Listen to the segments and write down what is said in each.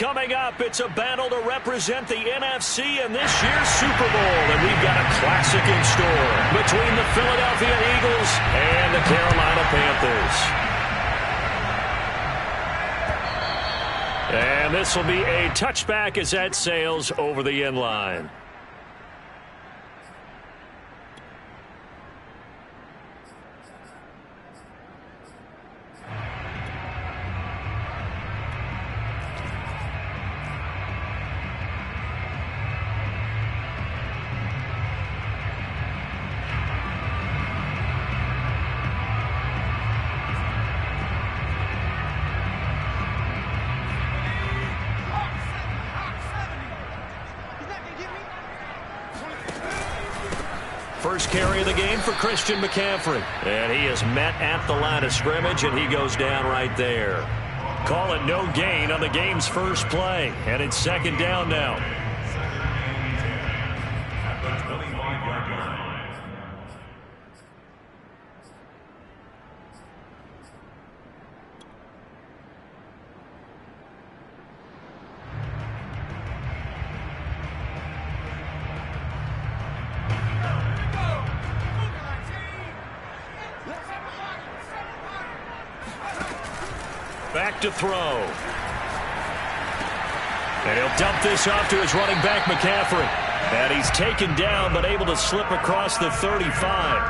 coming up. It's a battle to represent the NFC in this year's Super Bowl. And we've got a classic in store between the Philadelphia Eagles and the Carolina Panthers. And this will be a touchback as that sails over the end line. First carry of the game for Christian McCaffrey. And he is met at the line of scrimmage, and he goes down right there. Call it no gain on the game's first play. And it's second down now. Back to throw. And he'll dump this off to his running back, McCaffrey. And he's taken down, but able to slip across the 35.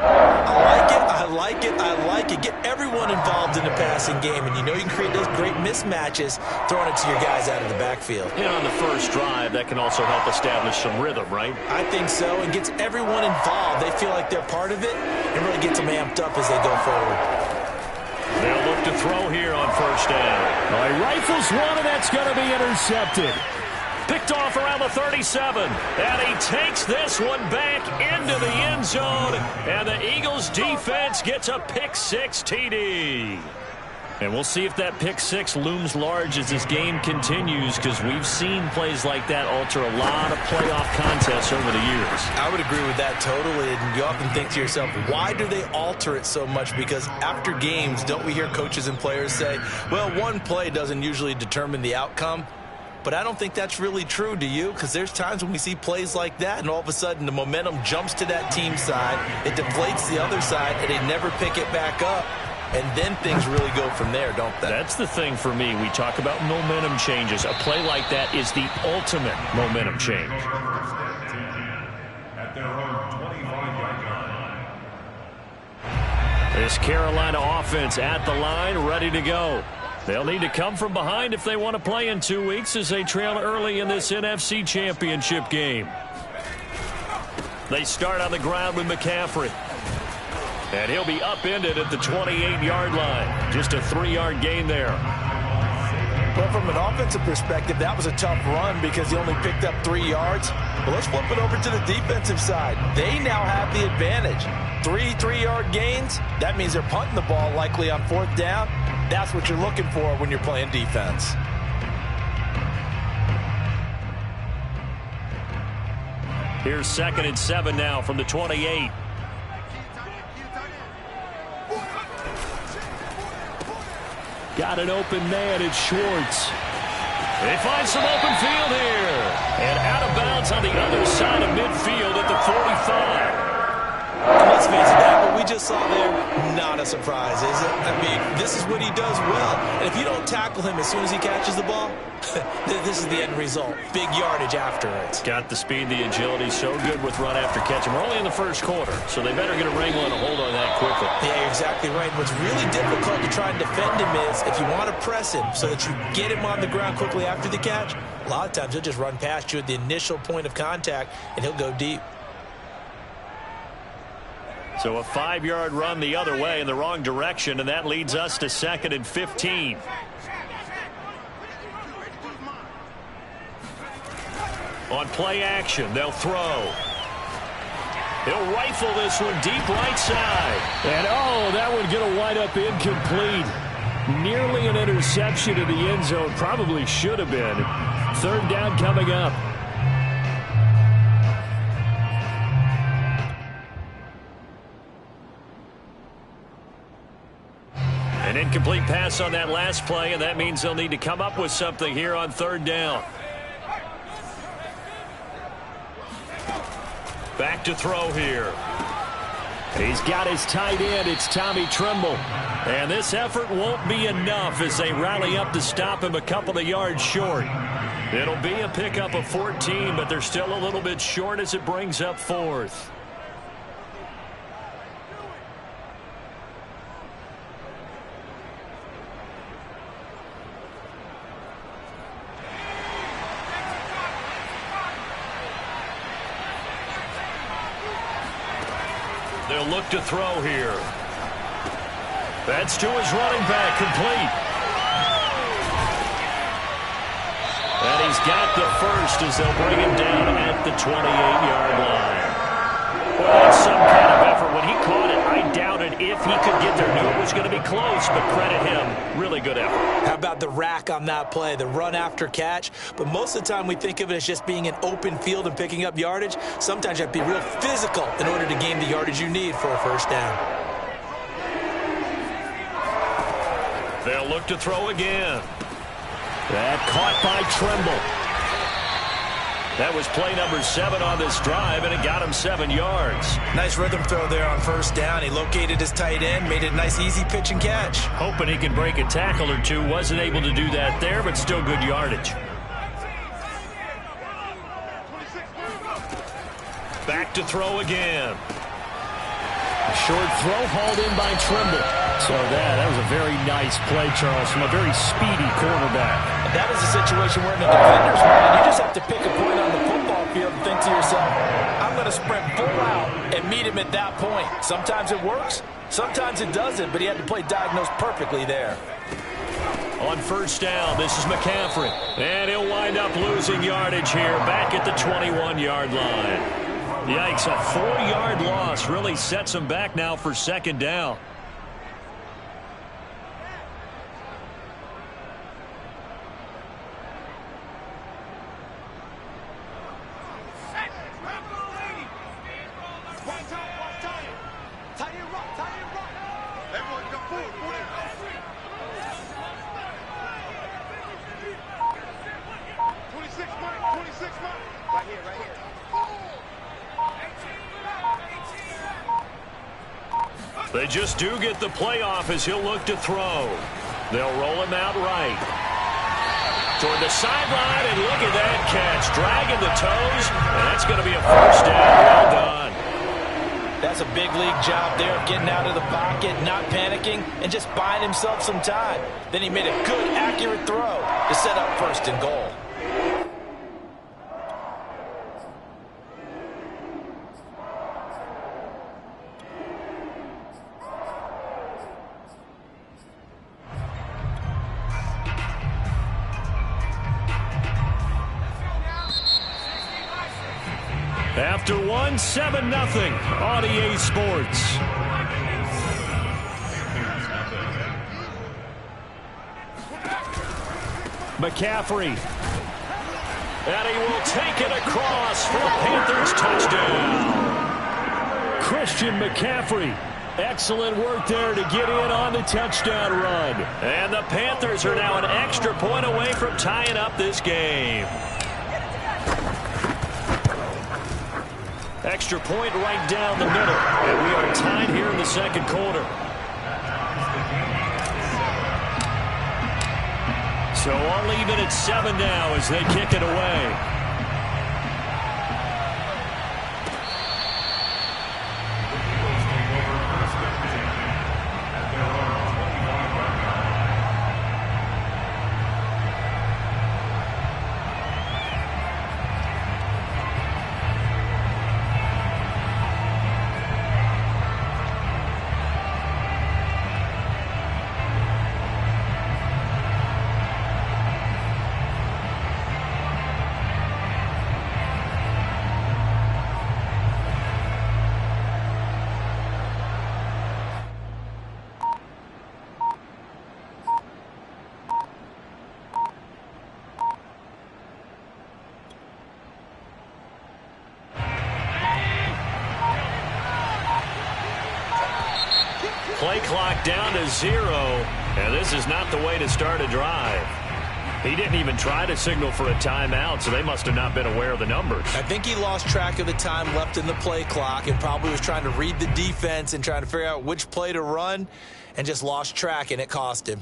I like it. Get everyone involved in the passing game. And you know you can create those great mismatches throwing it to your guys out of the backfield. And on the first drive, that can also help establish some rhythm, right? I think so. And gets everyone involved. They feel like they're part of it. And really gets them amped up as they go forward. They'll look to throw here on first down. Well, he rifles one, and that's going to be intercepted. Picked off around the 37. And he takes this one back into the end zone. And the Eagles defense gets a pick-6 TD. And we'll see if that pick-6 looms large as this game continues, because we've seen plays like that alter a lot of playoff contests over the years. I would agree with that totally. And you often think to yourself, why do they alter it so much? Because after games, don't we hear coaches and players say, well, one play doesn't usually determine the outcome? But I don't think that's really true, do you? Because there's times when we see plays like that, and all of a sudden the momentum jumps to that team side, it deflates the other side, and they never pick it back up. And then things really go from there, don't they? That's the thing for me. We talk about momentum changes. A play like that is the ultimate momentum change. This Carolina offense at the line, ready to go. They'll need to come from behind if they want to play in 2 weeks as they trail early in this NFC Championship game. They start on the ground with McCaffrey. And he'll be upended at the 28-yard line. Just a 3-yard gain there. But from an offensive perspective, that was a tough run because he only picked up 3 yards. But let's flip it over to the defensive side. They now have the advantage. 3-3-yard gains. That means they're punting the ball likely on 4th down. That's what you're looking for when you're playing defense. Here's 2nd and 7 now from the 28. Got an open man, it's Schwartz. They find some open field here. And out of bounds on the other side of midfield at the 45. Let's face it, that what we just saw there, not a surprise, is it? I mean, this is what he does well. And if you don't tackle him as soon as he catches the ball, this is the end result. Big yardage after it. Got the speed, the agility, so good with run after catch. And we're only in the first quarter, so they better get a wrangle and a hold on that quickly. Yeah, you're exactly right. What's really difficult to try and defend him is if you want to press him so that you get him on the ground quickly after the catch, a lot of times he'll just run past you at the initial point of contact, and he'll go deep. So a 5-yard run the other way in the wrong direction, and that leads us to 2nd and 15. On play action, they'll throw. He'll rifle this one deep right side. And, oh, that would get a wide-up incomplete. Nearly an interception in the end zone. Probably should have been. 3rd down coming up. An Incomplete pass on that last play, and that means they'll need to come up with something here on third down. Back to throw here. He's got his tight end. It's Tommy Tremble. And this effort won't be enough as they rally up to stop him a couple of yards short. It'll be a pickup of 14, but they're still a little bit short as it brings up fourth. They'll look to throw here. That's to his running back, complete. And he's got the first as they'll bring him down at the 28-yard line. Well, that's some kind of effort. When he caught it, I doubted if he could get there. Knew it was going to be close, but credit him. Really good effort. How about the rack on that play, the run after catch? But most of the time we think of it as just being an open field and picking up yardage. Sometimes you have to be real physical in order to gain the yardage you need for a first down. They'll look to throw again. That caught by Tremble. That was play number 7 on this drive, and it got him 7 yards. Nice rhythm throw there on first down. He located his tight end, made it a nice, easy pitch and catch. Hoping he could break a tackle or two. Wasn't able to do that there, but still good yardage. Back to throw again. A short throw hauled in by Tremble. So that was a very nice play, Charles, from a very speedy quarterback. That is a situation where the defender's running. You just have to pick a point on the football field and think to yourself, I'm going to sprint full out and meet him at that point. Sometimes it works, sometimes it doesn't, but he had to play diagnose perfectly there. On first down, this is McCaffrey. And he'll wind up losing yardage here, back at the 21-yard line. Yikes, a 4-yard loss really sets him back now for second down. They just do get the playoff as he'll look to throw. They'll roll him out right. Toward the sideline, and look at that catch. Dragging the toes, and that's going to be a first down. Well done. That's a big league job there of getting out of the pocket, not panicking, and just buying himself some time. Then he made a good, accurate throw to set up first and goal. After one, 7-0 on EA Sports. McCaffrey. And he will take it across for a Panthers touchdown. Christian McCaffrey. Excellent work there to get in on the touchdown run. And the Panthers are now an extra point away from tying up this game. Extra point right down the middle. And we are tied here in the second quarter. So all even at 7 now as they kick it away. Play clock down to 0. And this is not the way to start a drive. He didn't even try to signal for a timeout, so they must have not been aware of the numbers. I think he lost track of the time left in the play clock and probably was trying to read the defense and trying to figure out which play to run and just lost track, and it cost him.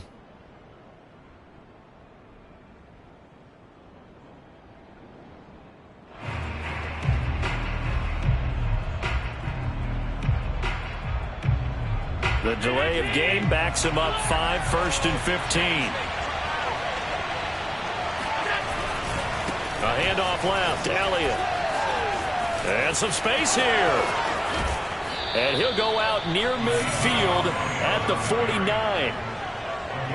The delay of game backs him up 5, 1st and 15. A handoff left, Elliott. And some space here. And he'll go out near midfield at the 49.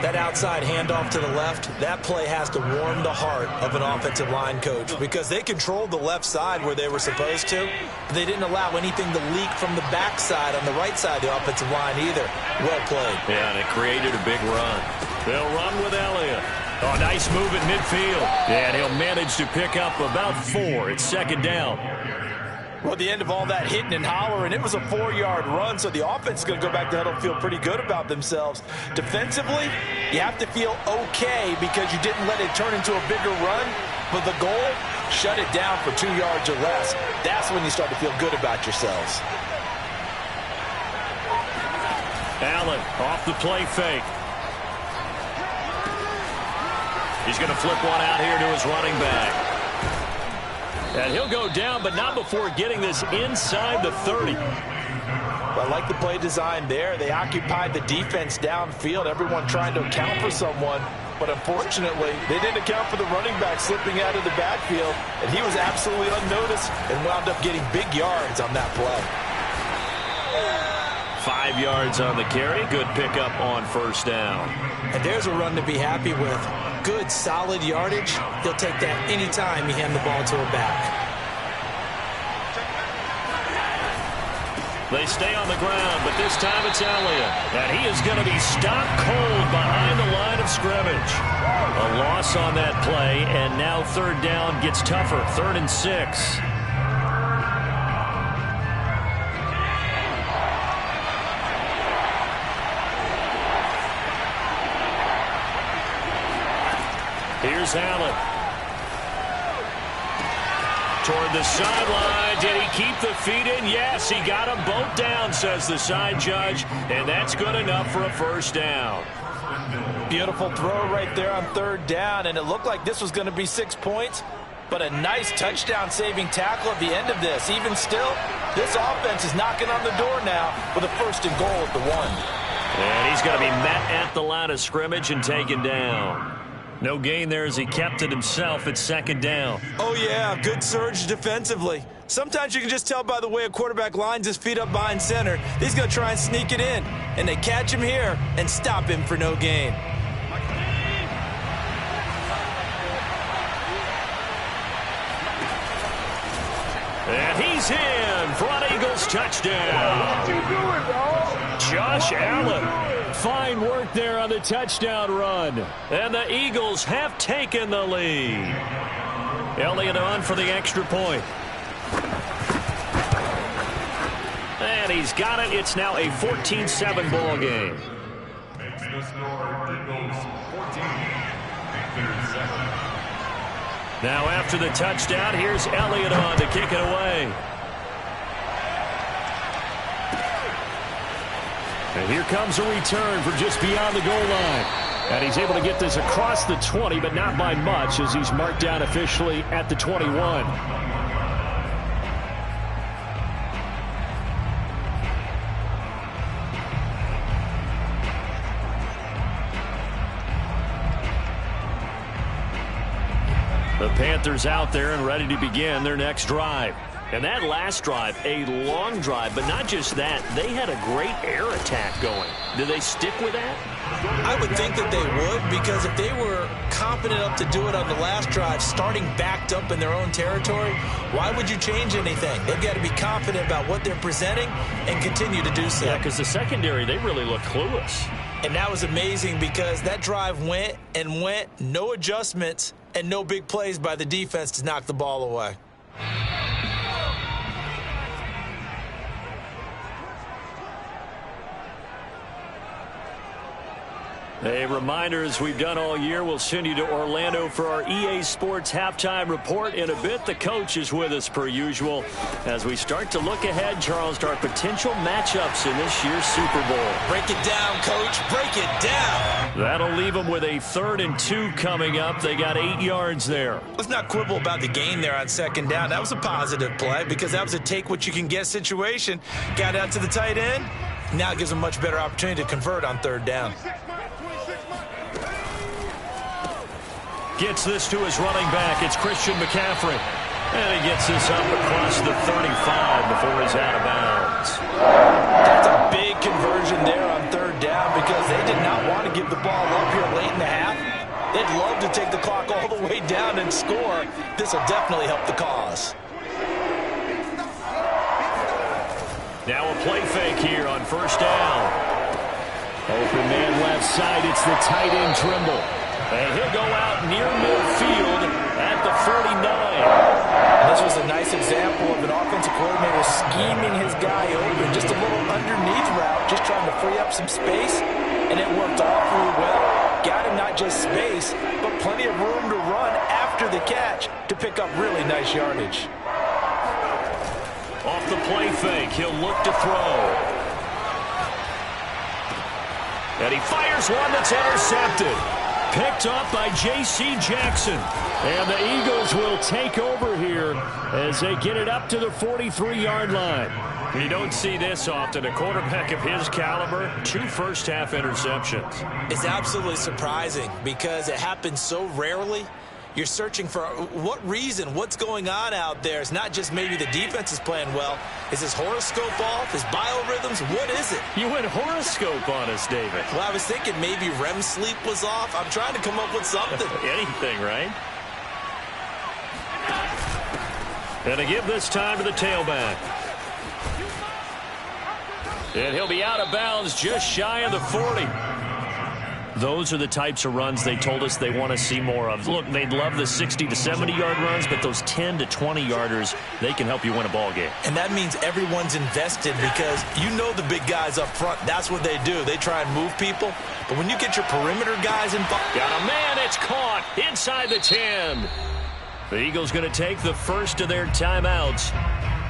That outside handoff to the left, that play has to warm the heart of an offensive line coach because they controlled the left side where they were supposed to. But they didn't allow anything to leak from the backside on the right side of the offensive line either. Well played. Yeah, and it created a big run. They'll run with Elliott. Oh, nice move at midfield. And he'll manage to pick up about 4. It's 2nd down. Well, at the end of all that hitting and hollering, it was a 4-yard run, so the offense is going to go back to huddle and feel pretty good about themselves. Defensively, you have to feel okay because you didn't let it turn into a bigger run, but the goal, shut it down for 2 yards or less. That's when you start to feel good about yourselves. Allen off the play fake. He's going to flip one out here to his running back. And he'll go down, but not before getting this inside the 30. Well, I like the play design there. They occupied the defense downfield, everyone trying to account for someone. But unfortunately, they didn't account for the running back slipping out of the backfield, and he was absolutely unnoticed and wound up getting big yards on that play. 5 yards on the carry. Good pickup on 1st down. And there's a run to be happy with. Good, solid yardage. He'll take that anytime you hand the ball to a back. They stay on the ground, but this time it's Elliott. And he is going to be stopped cold behind the line of scrimmage. A loss on that play, and now 3rd down gets tougher. 3rd and 6. Here's Allen. Toward the sideline. Did he keep the feet in? Yes, he got them both down, says the side judge. And that's good enough for a 1st down. Beautiful throw right there on 3rd down. And it looked like this was going to be 6 points. But a nice touchdown-saving tackle at the end of this. Even still, this offense is knocking on the door now with a 1st and goal at the 1. And he's going to be met at the line of scrimmage and taken down. No gain there as he kept it himself at 2nd down. Oh, yeah, good surge defensively. Sometimes you can just tell by the way a quarterback lines his feet up behind center. He's going to try and sneak it in. And they catch him here and stop him for no gain. And he's in for an Eagles touchdown. Josh Allen. Fine work there on the touchdown run. And the Eagles have taken the lead. Elliott on for the extra point. And he's got it. It's now a 14-7 ball game. Now after the touchdown, here's Elliott on to kick it away. And here comes a return from just beyond the goal line. And he's able to get this across the 20, but not by much as he's marked down officially at the 21. The Panthers out there and ready to begin their next drive. And that last drive, a long drive, but not just that, they had a great air attack going. Do they stick with that? I would think that they would, because if they were confident enough to do it on the last drive, starting backed up in their own territory, why would you change anything? They've got to be confident about what they're presenting and continue to do so. Yeah, because the secondary, they really look clueless. And that was amazing because that drive went and went, no adjustments, and no big plays by the defense to knock the ball away. A reminder, as we've done all year, we'll send you to Orlando for our EA Sports halftime report. In a bit, the coach is with us per usual as we start to look ahead, Charles, to our potential matchups in this year's Super Bowl. Break it down, Coach. Break it down. That'll leave them with a 3rd and 2 coming up. They got 8 yards there. Let's not quibble about the gain there on 2nd down. That was a positive play because that was a take-what-you-can-get situation. Got out to the tight end. Now it gives them a much better opportunity to convert on 3rd down. Gets this to his running back. It's Christian McCaffrey. And he gets this up across the 35 before he's out of bounds. That's a big conversion there on 3rd down because they did not want to give the ball up here late in the half. They'd love to take the clock all the way down and score. This will definitely help the cause. Now a play fake here on 1st down. Open man left side. It's the tight end Trimble. And he'll go out near midfield at the 49. This was a nice example of an offensive coordinator scheming his guy open. Just a little underneath route, just trying to free up some space. And it worked awfully well. Got him not just space, but plenty of room to run after the catch to pick up really nice yardage. Off the play fake, he'll look to throw. And he fires one that's intercepted. Picked up by J.C. Jackson. And the Eagles will take over here as they get it up to the 43-yard line. You don't see this often. A quarterback of his caliber, 2 first-half interceptions. It's absolutely surprising because it happens so rarely. You're searching for what reason, what's going on out there. It's not just maybe the defense is playing well. Is his horoscope off? His biorhythms? What is it? You went horoscope on us, David. Well, I was thinking maybe REM sleep was off. I'm trying to come up with something. Anything, right? And to give this time to the tailback. And he'll be out of bounds just shy of the 40. Those are the types of runs they told us they want to see more of. Look, they'd love the 60 to 70-yard runs, but those 10 to 20-yarders, they can help you win a ball game. And that means everyone's invested because you know the big guys up front. That's what they do. They try and move people. But when you get your perimeter guys involved. Got a man. It's caught inside the 10. The Eagles going to take the first of their timeouts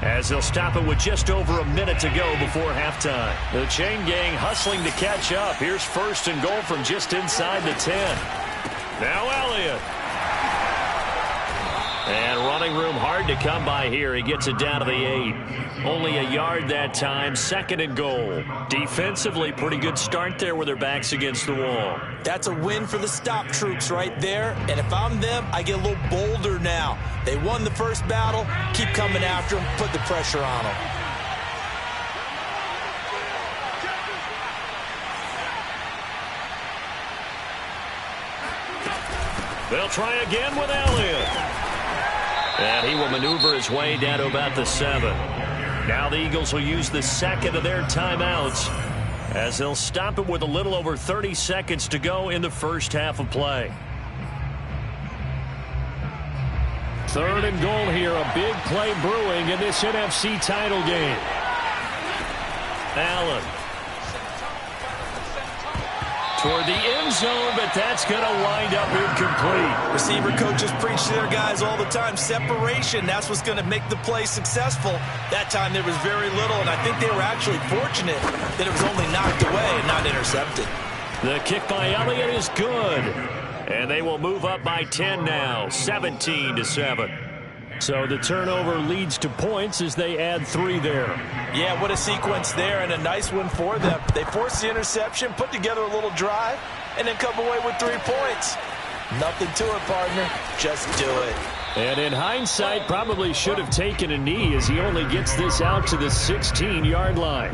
as they'll stop it with just over a minute to go before halftime. The chain gang hustling to catch up. Here's 1st and goal from just inside the 10. Now Elliott. And running room hard to come by here. He gets it down to the 8. Only a yard that time. 2nd and goal. Defensively, pretty good start there with their backs against the wall. That's a win for the stop troops right there. And if I'm them, I get a little bolder now. They won the first battle. Keep coming after them. Put the pressure on them. They'll try again with Elliott. And he will maneuver his way down to about the 7. Now the Eagles will use the 2nd of their timeouts as they'll stop it with a little over 30 seconds to go in the first half of play. 3rd and goal here. A big play brewing in this NFC title game. Allen. Toward the end zone, but that's going to wind up incomplete. Receiver coaches preach to their guys all the time. Separation, that's what's going to make the play successful. That time there was very little, and I think they were actually fortunate that it was only knocked away and not intercepted. The kick by Elliott is good. And they will move up by 10 now, 17-7. So the turnover leads to points as they add 3 there. Yeah, what a sequence there, and a nice one for them. They forced the interception, put together a little drive, and then come away with 3 points. Nothing to it, partner. Just do it. And in hindsight, probably should have taken a knee as he only gets this out to the 16-yard line.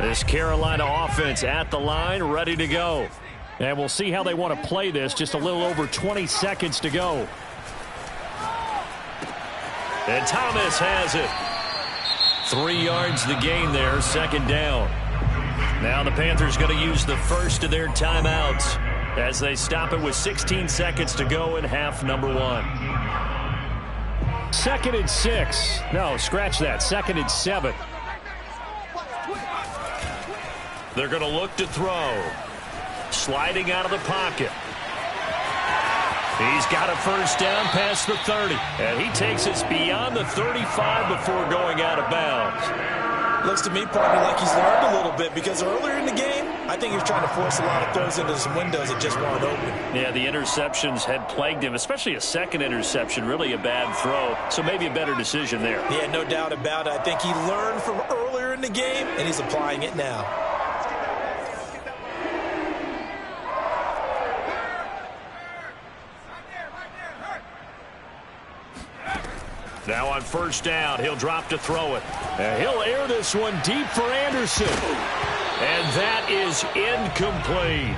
This Carolina offense at the line, ready to go. And we'll see how they want to play this. Just a little over 20 seconds to go. And Thomas has it. 3 yards the gain there, 2nd down. Now the Panthers going to use the first of their timeouts as they stop it with 16 seconds to go in half number 1. 2nd and 6. No, scratch that. 2nd and 7. They're going to look to throw. Sliding out of the pocket. He's got a first down past the 30. And he takes us beyond the 35 before going out of bounds. Looks to me, partner, like he's learned a little bit, because earlier in the game, I think he was trying to force a lot of throws into some windows that just weren't open. Yeah, the interceptions had plagued him, especially a second interception, really a bad throw. So maybe a better decision there. Yeah, no doubt about it. I think he learned from earlier in the game, and he's applying it now. Now on first down, he'll drop to throw it. And he'll air this one deep for Anderson. And that is incomplete.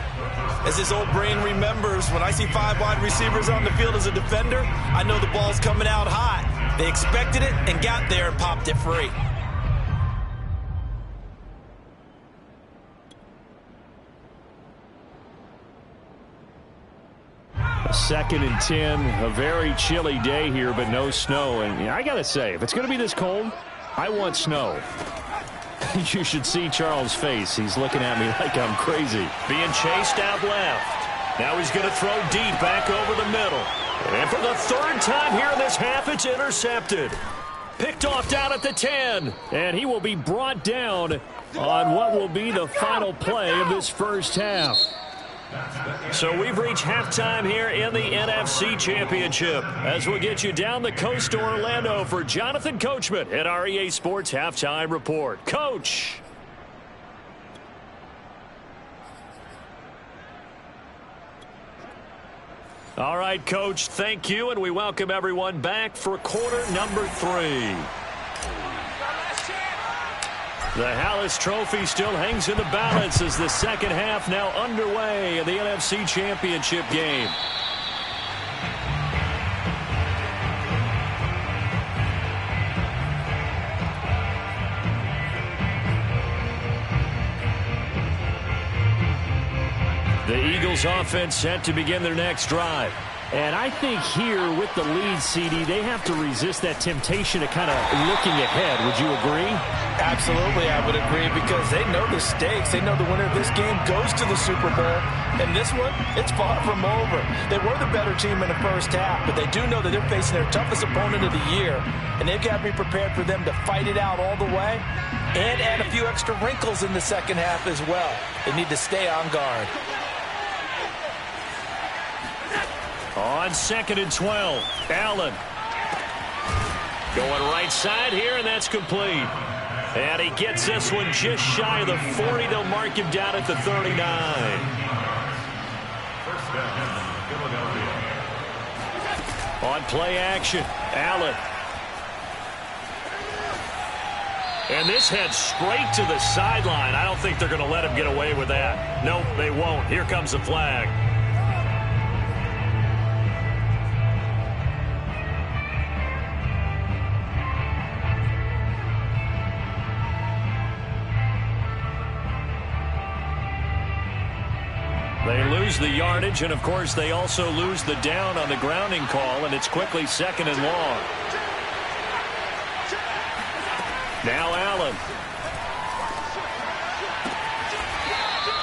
As his old brain remembers, when I see 5 wide receivers on the field as a defender, I know the ball's coming out hot. They expected it and got there and popped it free. Second and 10, a very chilly day here, but no snow. And I got to say, if it's going to be this cold, I want snow. You should see Charles' face. He's looking at me like I'm crazy. Being chased out left. Now he's going to throw deep back over the middle. And for the 3rd time here in this half, it's intercepted. Picked off down at the 10. And he will be brought down on what will be the final play of this first half. So we've reached halftime here in the NFC Championship as we'll get you down the coast to Orlando for Jonathan Coachman at our EA Sports Halftime Report. Coach. All right, Coach, thank you, and we welcome everyone back for quarter number 3. The Hallis Trophy still hangs in the balance as the second half now underway in the NFC Championship game. The Eagles offense set to begin their next drive. And I think here with the lead, CD, they have to resist that temptation of kind of looking ahead. Would you agree? Absolutely, I would agree, because they know the stakes. They know the winner of this game goes to the Super Bowl. And this one, it's far from over. They were the better team in the first half, but they do know that they're facing their toughest opponent of the year. And they've got to be prepared for them to fight it out all the way and add a few extra wrinkles in the second half as well. They need to stay on guard. On 2nd and 12, Allen. Going right side here, and that's complete. And he gets this one just shy of the 40. They'll mark him down at the 39. On play action, Allen. And this heads straight to the sideline. I don't think they're going to let him get away with that. Nope, they won't. Here comes the flag. They lose the yardage, and, of course, they also lose the down on the grounding call, and it's quickly 2nd and long. Now Allen.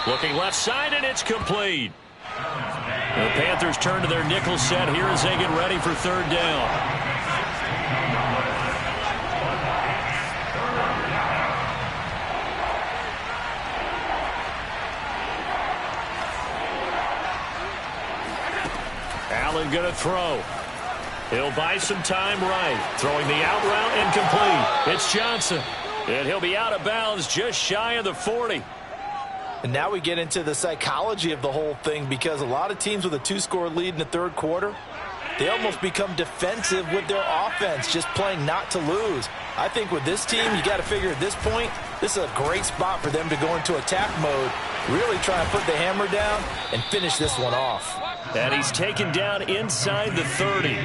Looking left side, and it's complete. The Panthers turn to their nickel set here as they get ready for 3rd down. Allen going to throw. He'll buy some time right. Throwing the out route and complete. It's Johnson. And he'll be out of bounds just shy of the 40. And now we get into the psychology of the whole thing, because a lot of teams with a 2-score lead in the 3rd quarter, they almost become defensive with their offense, just playing not to lose. I think with this team, you got to figure at this point, this is a great spot for them to go into attack mode, really try and put the hammer down and finish this one off. And he's taken down inside the 30.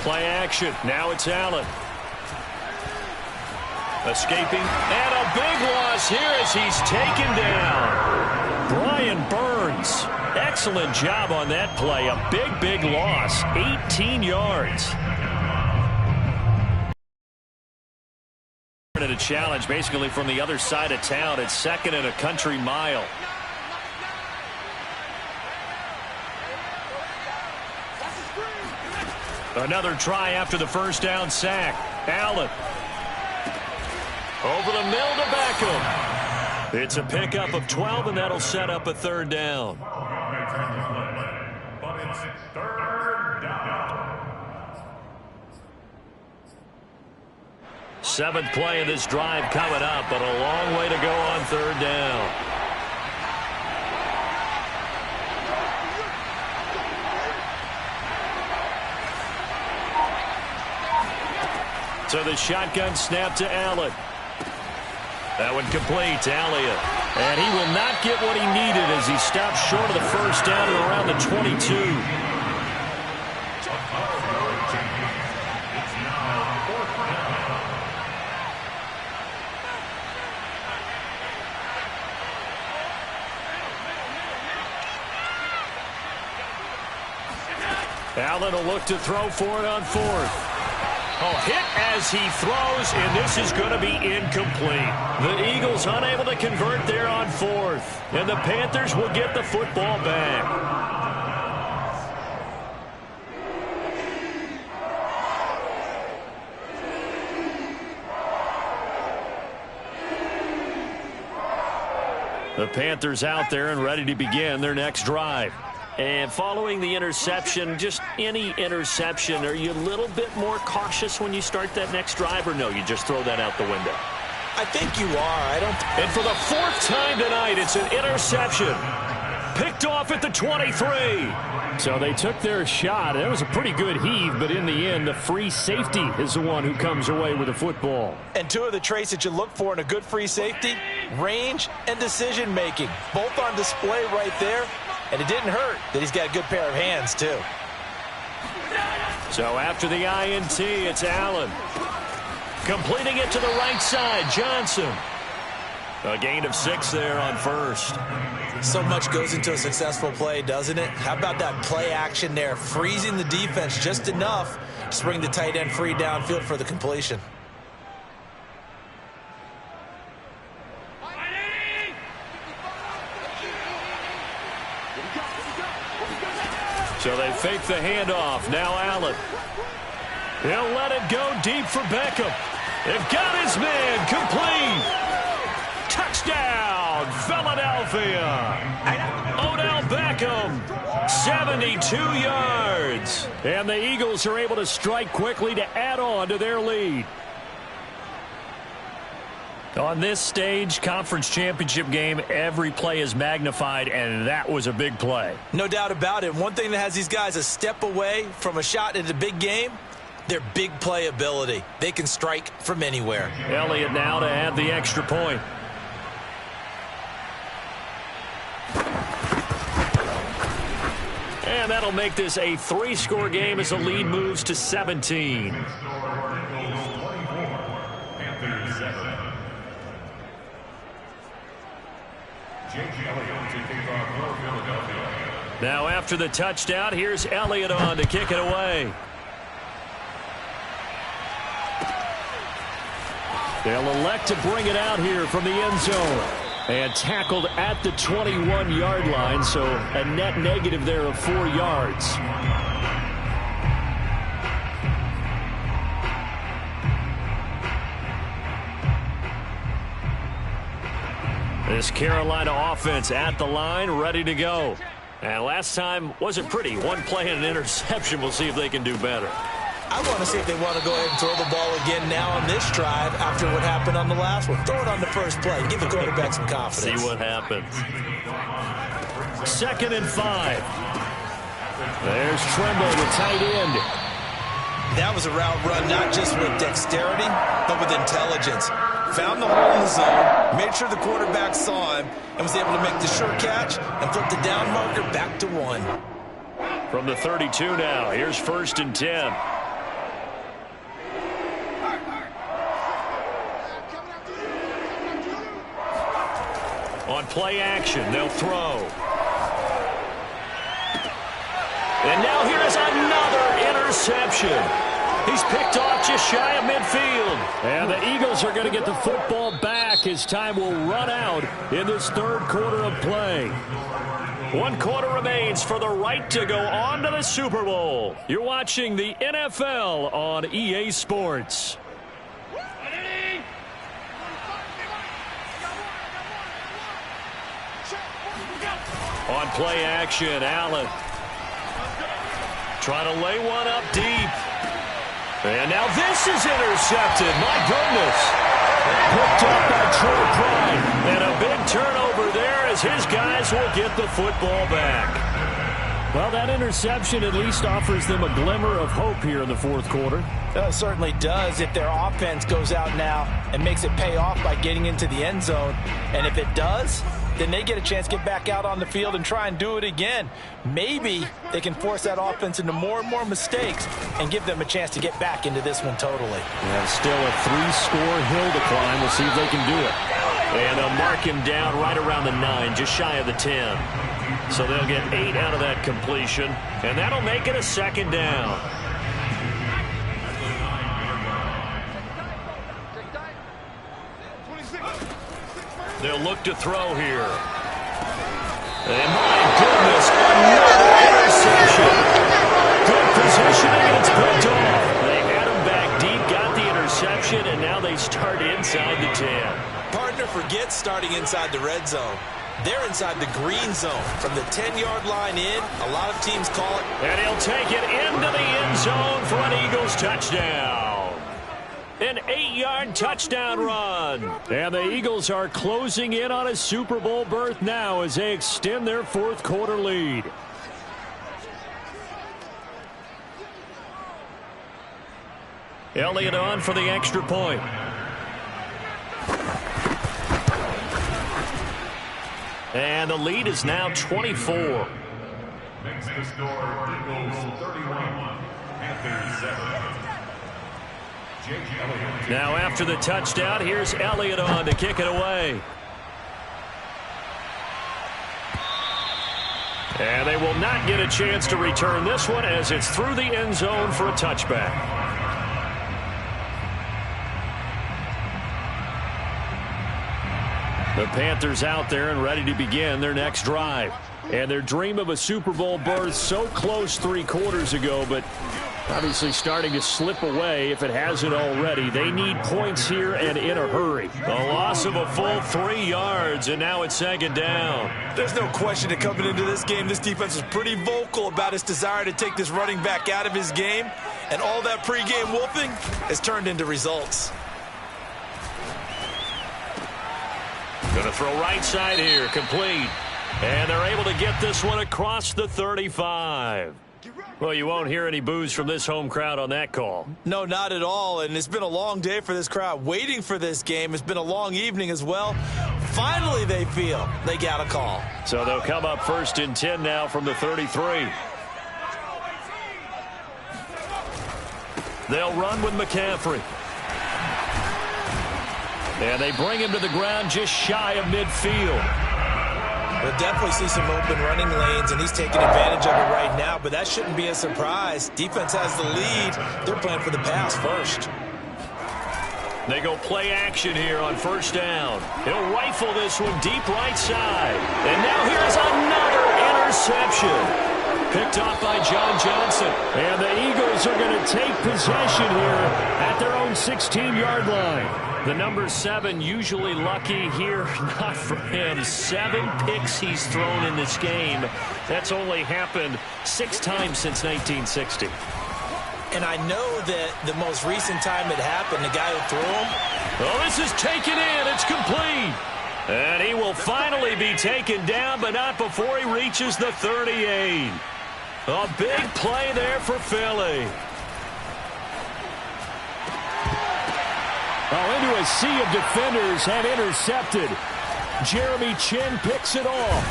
Play action. Now it's Allen. Escaping. And a big loss here as he's taken down. Brian Burns. Excellent job on that play. A big, big loss. 18 yards. And a challenge basically from the other side of town. It's second and a country mile. Another try after the first down sack. Allen. Over the middle to Beckham. It's a pickup of 12, and that'll set up a third down. Seventh play of this drive coming up, but a long way to go on third down. So the shotgun snap to Allen. That one complete to Elliott. And he will not get what he needed as he stops short of the first down at around the 22. Allen will look to throw for it on fourth. Oh, hit as he throws, and this is going to be incomplete. The Eagles unable to convert there on fourth, and the Panthers will get the football back. The Panthers out there and ready to begin their next drive. And following the interception, just any interception, are you a little bit more cautious when you start that next drive, or no, you just throw that out the window? I think you are. And for the fourth time tonight, it's an interception. Picked off at the 23. So they took their shot. It was a pretty good heave, but in the end, the free safety is the one who comes away with the football. And two of the traits that you look for in a good free safety, range and decision-making, both on display right there. And it didn't hurt that he's got a good pair of hands, too. So after the INT, it's Allen. Completing it to the right side, Johnson. A gain of 6 there on first. So much goes into a successful play, doesn't it? How about that play action there, freezing the defense just enough to bring the tight end free downfield for the completion. So they fake the handoff. Now Allen. He'll let it go deep for Beckham. They've got his man complete. Touchdown, Philadelphia. Odell Beckham, 72 yards. And the Eagles are able to strike quickly to add on to their lead. On this stage, conference championship game, every play is magnified, and that was a big play. No doubt about it. One thing that has these guys a step away from a shot at a big game, their big play ability. They can strike from anywhere. Elliott now to add the extra point. And that'll make this a 3-score game as the lead moves to 17. Now after the touchdown, here's Elliott on to kick it away. They'll elect to bring it out here from the end zone. And tackled at the 21-yard line, so a net negative there of 4 yards. This Carolina offense at the line, ready to go. And last time wasn't pretty. One play and an interception. We'll see if they can do better. I want to see if they want to go ahead and throw the ball again now on this drive after what happened on the last one. Throw it on the first play. Give the quarterback some confidence. See what happens. 2nd and 5. There's Tremble, the tight end. That was a route run not just with dexterity, but with intelligence. Found the hole in the zone, made sure the quarterback saw him, and was able to make the sure catch and flip the down marker back to 1. From the 32 now, here's 1st and 10. play action. They'll throw. And now here is another interception. He's picked off just shy of midfield. And the Eagles are going to get the football back as time will run out in this third quarter of play. 1 quarter remains for the right to go on to the Super Bowl. You're watching the NFL on EA Sports. On play action, Allen. Trying to lay one up deep. And now this is intercepted. My goodness. Picked up by Troy Pride. And a big turnover there as his guys will get the football back. Well, that interception at least offers them a glimmer of hope here in the fourth quarter. It certainly does if their offense goes out now and makes it pay off by getting into the end zone. And if it does, then they get a chance to get back out on the field and try and do it again. Maybe they can force that offense into more and more mistakes and give them a chance to get back into this one totally. Yeah, still a 3-score hill to climb. We'll see if they can do it. And they'll mark him down right around the 9, just shy of the 10. So they'll get 8 out of that completion, and that'll make it a second down. They'll look to throw here. And my goodness, another interception. Good positioning, and it's picked off. They had him back deep, got the interception, and now they start inside the 10. Partner forgets starting inside the red zone. They're inside the green zone. From the 10-yard line in, a lot of teams call it. And he'll take it into the end zone for an Eagles touchdown. An 8-yard touchdown run. And the Eagles are closing in on a Super Bowl berth now as they extend their fourth quarter lead. Elliott on for the extra point. And the lead is now 24. Makes the score Eagles 31, Panthers 7. Now after the touchdown, here's Elliott on to kick it away. And they will not get a chance to return this one as it's through the end zone for a touchback. The Panthers out there and ready to begin their next drive. And their dream of a Super Bowl berth so close 3 quarters ago, but obviously starting to slip away if it hasn't already. They need points here and in a hurry. A loss of a full 3 yards, and now it's second down. There's no question that coming into this game, this defense was pretty vocal about its desire to take this running back out of his game, and all that pregame wolfing has turned into results. Going to throw right side here, complete. And they're able to get this one across the 35. Well, you won't hear any boos from this home crowd on that call. No, not at all, and it's been a long day for this crowd waiting for this game. It's been a long evening as well. Finally, they feel they got a call. So they'll come up first and 10 now from the 33. They'll run with McCaffrey. And they bring him to the ground just shy of midfield. We'll definitely see some open running lanes, and he's taking advantage of it right now, but that shouldn't be a surprise. Defense has the lead. They're playing for the pass first. They go play action here on first down. He'll rifle this one deep right side. And now here's another interception. Picked off by John Johnson. And the Eagles are going to take possession here at their own 16-yard line. The number 7 usually lucky here, not for him. 7 picks he's thrown in this game. That's only happened 6 times since 1960. And I know that the most recent time it happened, the guy who threw him. Oh, this is taken in. It's complete. And he will finally be taken down, but not before he reaches the 38. A big play there for Philly. Oh, into a sea of defenders have intercepted. Jeremy Chin picks it off.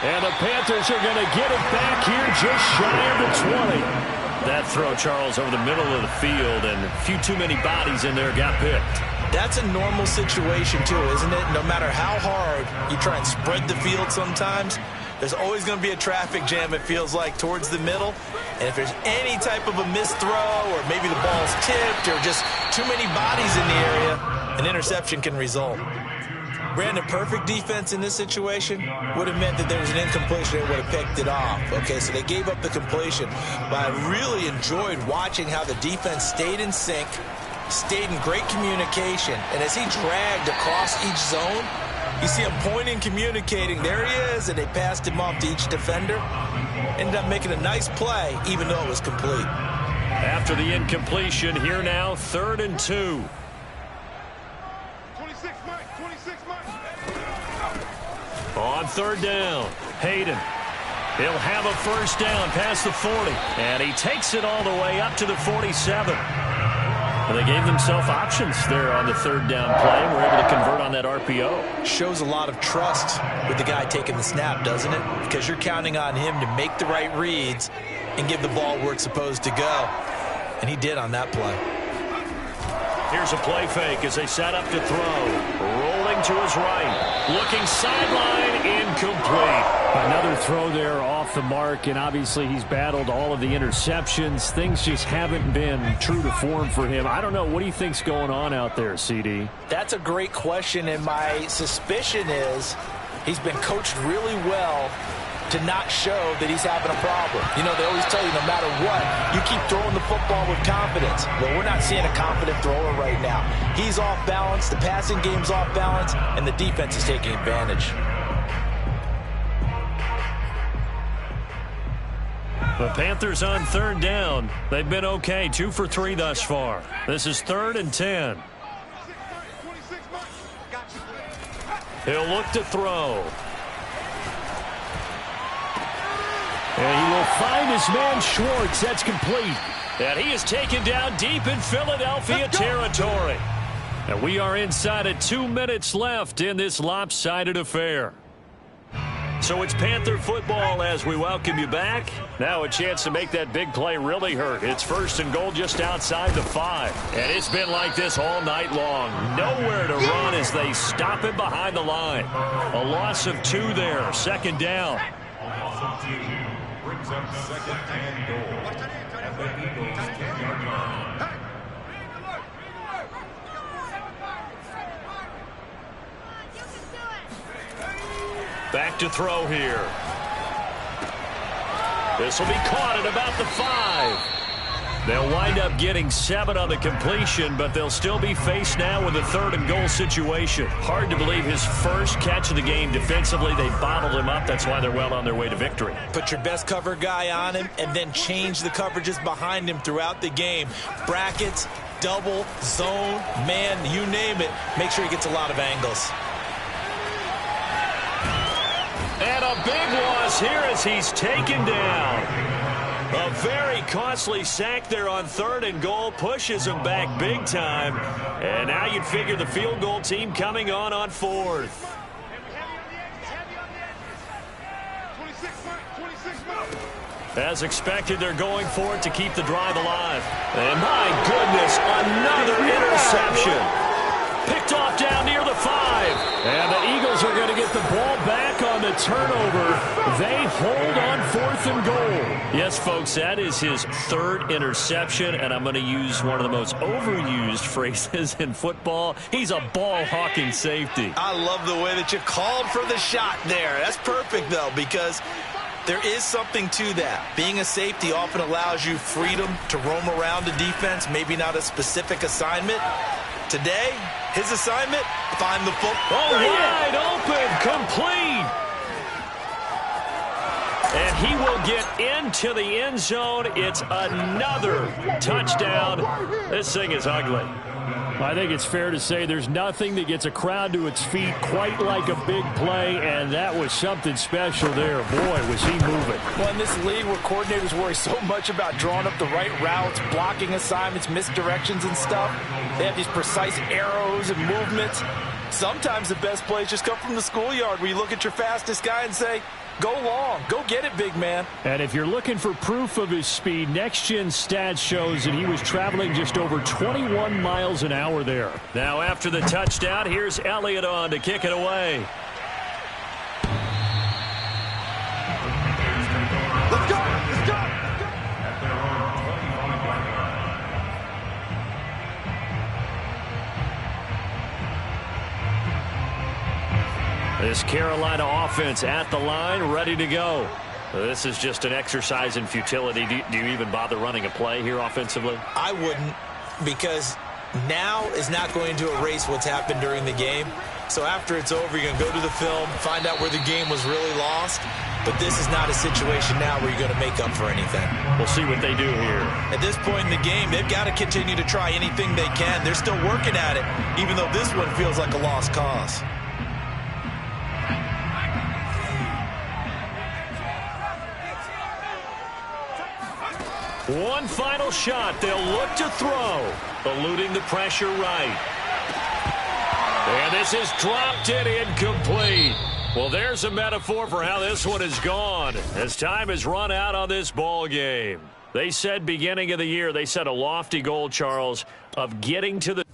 And the Panthers are going to get it back here just shy of the 20. That throw, Charles, over the middle of the field, and a few too many bodies in there got picked. That's a normal situation, too, isn't it? No matter how hard you try and spread the field sometimes, there's always going to be a traffic jam, it feels like, towards the middle. And if there's any type of a missed throw or maybe the ball's tipped or just too many bodies in the area, an interception can result. Brandon, perfect defense in this situation would have meant that there was an incompletion. They would have picked it off. Okay, so they gave up the completion. But I really enjoyed watching how the defense stayed in sync, stayed in great communication. And as he dragged across each zone, you see him pointing, communicating. There he is, and they passed him off to each defender. Ended up making a nice play, even though it was complete. After the incompletion, here now, 3rd and 2. On 3rd down, Hayden. He'll have a first down past the 40. And he takes it all the way up to the 47. And they gave themselves options there on the 3rd down play and were able to convert on that RPO. Shows a lot of trust with the guy taking the snap, doesn't it? Because you're counting on him to make the right reads and give the ball where it's supposed to go. And he did on that play. Here's a play fake as they set up to throw. Rolling to his right. Looking sideline, incomplete. Another throw there off the mark, and obviously he's battled all of the interceptions. Things just haven't been true to form for him. I don't know. What do you think's going on out there, CD? That's a great question, and my suspicion is he's been coached really well to not show that he's having a problem. You know, they always tell you no matter what, you keep throwing the football with confidence. Well, we're not seeing a confident thrower right now. He's off balance, the passing game's off balance, and the defense is taking advantage. The Panthers on 3rd down. They've been okay, 2 for 3 thus far. This is 3rd and 10. He'll look to throw. And he will find his man Schwartz. That's complete. And he is taken down deep in Philadelphia territory. And we are inside of 2 minutes left in this lopsided affair. So it's Panther football as we welcome you back. Now a chance to make that big play really hurt. It's 1st and goal just outside the 5. And it's been like this all night long. Nowhere to run as they stop him behind the line. A loss of 2 there. 2nd down. Brings up 2nd and goal. And the Eagles 10-yard line. Back to throw here. This will be caught at about the 5. They'll wind up getting 7 on the completion, but they'll still be faced now with a 3rd and goal situation. Hard to believe his first catch of the game defensively. They bottled him up. That's why they're well on their way to victory. Put your best cover guy on him and then change the coverages behind him throughout the game. Brackets, double, zone, man, you name it. Make sure he gets a lot of angles. And a big loss here as he's taken down. A very costly sack there on 3rd and goal. Pushes him back big time. And now you'd figure the field goal team coming on 4th. As expected, they're going for it to keep the drive alive. And my goodness, another interception. Picked off down near the 5. And the Eagles are going to get the ball back on the turnover. They hold on 4th and goal. Yes, folks, that is his 3rd interception, and I'm going to use one of the most overused phrases in football. He's a ball-hawking safety. I love the way that you called for the shot there. That's perfect, though, because there is something to that. Being a safety often allows you freedom to roam around a defense, maybe not a specific assignment. Today, his assignment, find the football. Wide open, complete. And he will get into the end zone. It's another touchdown. This thing is ugly. I think it's fair to say there's nothing that gets a crowd to its feet quite like a big play, and that was something special there. Boy, was he moving. Well, in this league where coordinators worry so much about drawing up the right routes, blocking assignments, misdirections and stuff, they have these precise arrows and movements. Sometimes the best plays just come from the schoolyard where you look at your fastest guy and say, go long, go get it, big man. And if you're looking for proof of his speed, Next Gen Stats shows that he was traveling just over 21 miles an hour there. Now after the touchdown, here's Elliott on to kick it away. Let's go, let's go. At their own 25-yard line. This Carolina offense at the line, ready to go. This is just an exercise in futility. Do you even bother running a play here offensively? I wouldn't, because now is not going to erase what's happened during the game. So after it's over, you're going to go to the film, find out where the game was really lost. But this is not a situation now where you're going to make up for anything. We'll see what they do here. At this point in the game, they've got to continue to try anything they can. They're still working at it, even though this one feels like a lost cause. One final shot. They'll look to throw. Eluding the pressure right. And this is dropped it incomplete. Well, there's a metaphor for how this one is gone as time has run out on this ball game. They said beginning of the year, they set a lofty goal, Charles, of getting to the